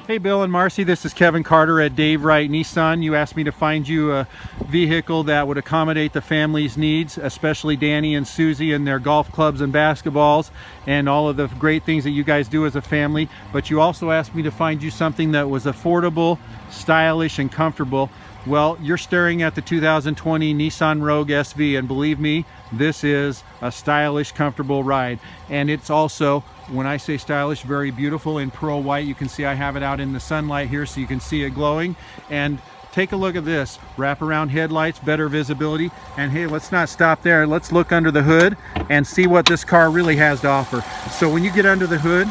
Hey Bill and Marcy, this is Kevin Carter at Dave Wright Nissan. You asked me to find you a vehicle that would accommodate the family's needs, especially Danny and Susie and their golf clubs and basketballs and all of the great things that you guys do as a family. But you also asked me to find you something that was affordable, stylish, and comfortable. Well, you're staring at the 2020 Nissan Rogue SV, and believe me, this is a stylish, comfortable ride. And it's also, when I say stylish, very beautiful in pearl white. You can see I have it out in the sunlight here so you can see it glowing. And take a look at this, wraparound headlights, better visibility. And hey, let's not stop there. Let's look under the hood and see what this car really has to offer. So when you get under the hood,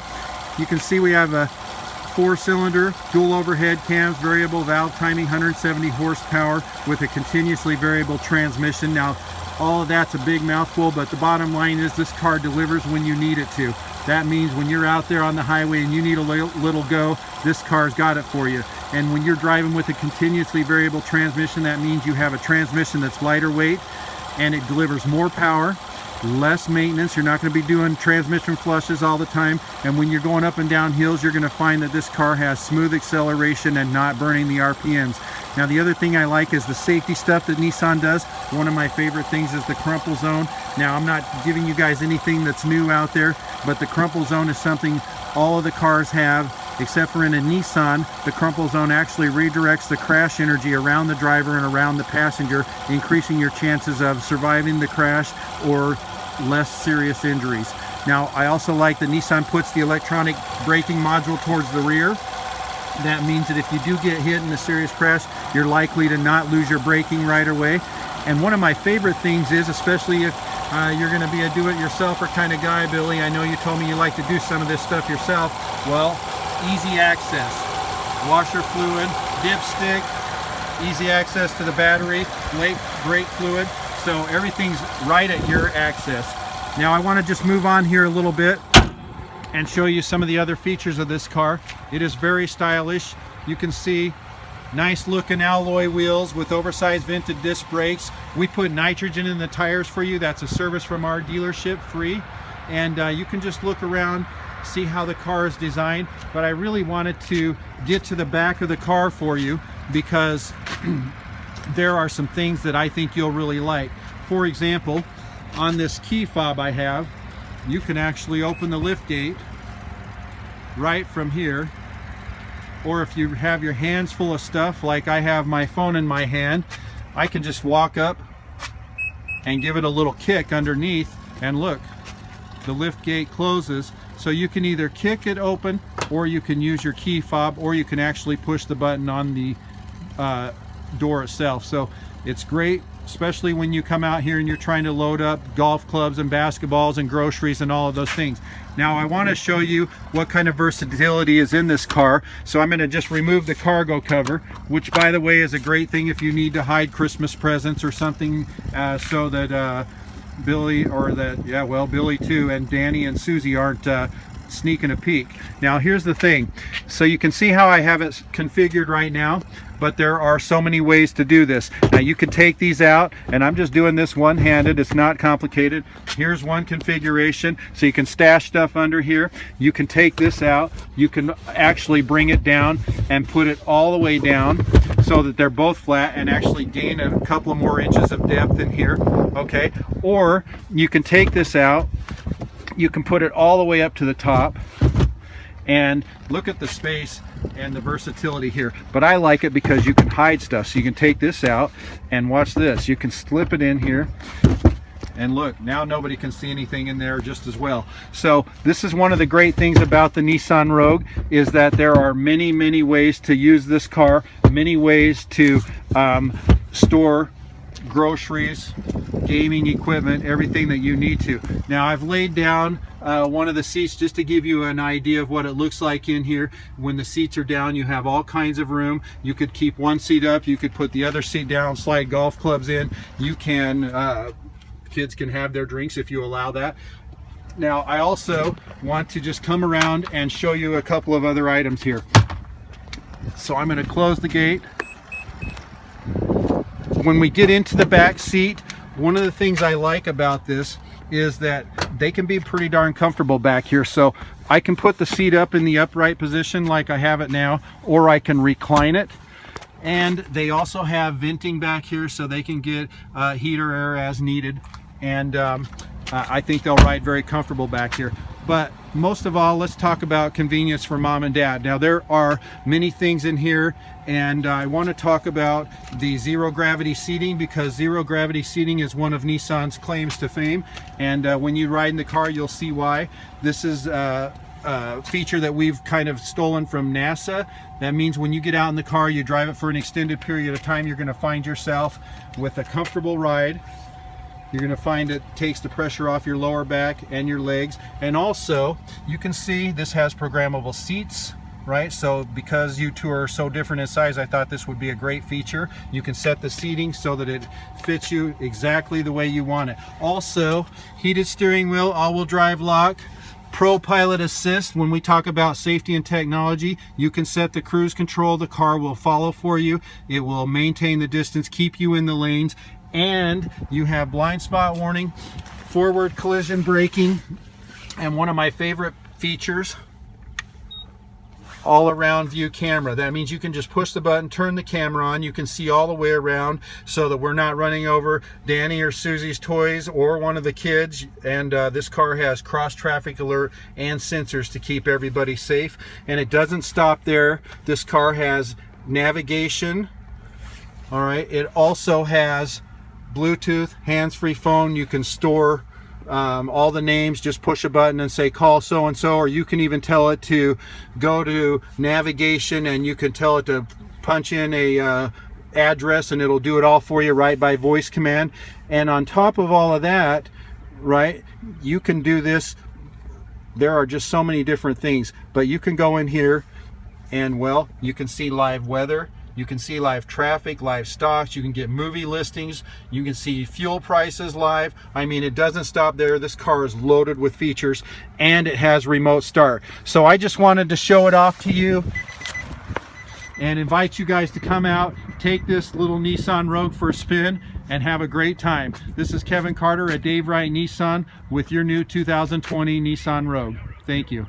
you can see we have a 4-cylinder, dual overhead cams, variable valve timing, 170 horsepower with a continuously variable transmission. Now, all of that's a big mouthful, but the bottom line is this car delivers when you need it to. That means when you're out there on the highway and you need a little go, this car's got it for you. And when you're driving with a continuously variable transmission, that means you have a transmission that's lighter weight and it delivers more power, less maintenance. You're not going to be doing transmission flushes all the time. And when you're going up and down hills, you're going to find that this car has smooth acceleration and not burning the RPMs. Now, the other thing I like is the safety stuff that Nissan does. One of my favorite things is the crumple zone. Now, I'm not giving you guys anything that's new out there, but the crumple zone is something all of the cars have, except for in a Nissan. The crumple zone actually redirects the crash energy around the driver and around the passenger, increasing your chances of surviving the crash or less serious injuries. Now, I also like that Nissan puts the electronic braking module towards the rear. That means that if you do get hit in a serious crash, you're likely to not lose your braking right away. And one of my favorite things is, especially if you're going to be a do-it-yourselfer kind of guy, Billy, I know you told me you like to do some of this stuff yourself. Well, easy access, washer fluid, dipstick, easy access to the battery, brake fluid, so everything's right at your access. Now I want to just move on here a little bit and show you some of the other features of this car. It is very stylish. You can see nice looking alloy wheels with oversized vented disc brakes. We put nitrogen in the tires for you. That's a service from our dealership, free. And you can just look around, see how the car is designed. But I really wanted to get to the back of the car for you because there are some things that I think you'll really like. For example, on this key fob I have, you can actually open the lift gate right from here. Or if you have your hands full of stuff, like I have my phone in my hand, I can just walk up and give it a little kick underneath, and look, the lift gate closes. So you can either kick it open, or you can use your key fob, or you can actually push the button on the door itself. So it's great, especially when you come out here and you're trying to load up golf clubs and basketballs and groceries and all of those things. Now I want to show you what kind of versatility is in this car. So I'm going to just remove the cargo cover, which by the way is a great thing if you need to hide Christmas presents or something, so that Billy, or that, yeah, well, Billy too, and Danny and Susie aren't sneaking a peek. Now here's the thing. So you can see how I have it configured right now, but there are so many ways to do this. Now you can take these out, and I'm just doing this one-handed. It's not complicated. Here's one configuration, so you can stash stuff under here. You can take this out. You can actually bring it down and put it all the way down so that they're both flat and actually gain a couple of more inches of depth in here, okay? Or you can take this out, you can put it all the way up to the top, and look at the space and the versatility here. But I like it because you can hide stuff. So you can take this out, and watch this. You can slip it in here, and look, now nobody can see anything in there just as well. So this is one of the great things about the Nissan Rogue, is that there are many ways to use this car, many ways to store groceries, gaming equipment, everything that you need to. Now I've laid down one of the seats just to give you an idea of what it looks like in here. When the seats are down, you have all kinds of room. You could keep one seat up, you could put the other seat down, slide golf clubs in. You can, kids can have their drinks if you allow that. Now I also want to just come around and show you a couple of other items here. So I'm going to close the gate. When we get into the back seat, one of the things I like about this is that they can be pretty darn comfortable back here. So I can put the seat up in the upright position like I have it now, or I can recline it. And they also have venting back here so they can get heat or air as needed. And I think they'll ride very comfortable back here. But most of all, let's talk about convenience for mom and dad. Now, there are many things in here, and I want to talk about the zero gravity seating, because zero gravity seating is one of Nissan's claims to fame. And when you ride in the car, you'll see why. This is a feature that we've kind of stolen from NASA. That means when you get out in the car, you drive it for an extended period of time, you're going to find yourself with a comfortable ride. You're going to find it takes the pressure off your lower back and your legs. And also, you can see this has programmable seats, right? So because you two are so different in size, I thought this would be a great feature. You can set the seating so that it fits you exactly the way you want it. Also, heated steering wheel, all-wheel drive lock, Pro Pilot Assist. When we talk about safety and technology, you can set the cruise control. The car will follow for you. It will maintain the distance, keep you in the lanes. And you have blind spot warning, forward collision braking, and one of my favorite features, all around view camera. That means you can just push the button, turn the camera on, you can see all the way around so that we're not running over Danny or Susie's toys or one of the kids. And this car has cross traffic alert and sensors to keep everybody safe. And it doesn't stop there. This car has navigation. All right, it also has Bluetooth, hands-free phone. You can store all the names, just push a button and say call so-and-so, or you can even tell it to go to navigation and you can tell it to punch in a address and it'll do it all for you right by voice command. And on top of all of that, right, you can do this. There are just so many different things, but you can go in here and, well, you can see live weather. You can see live traffic, live stocks. You can get movie listings. You can see fuel prices live. I mean, it doesn't stop there. This car is loaded with features, and it has remote start. So I just wanted to show it off to you and invite you guys to come out, take this little Nissan Rogue for a spin, and have a great time. This is Kevin Carter at Dave Wright Nissan with your new 2020 Nissan Rogue. Thank you.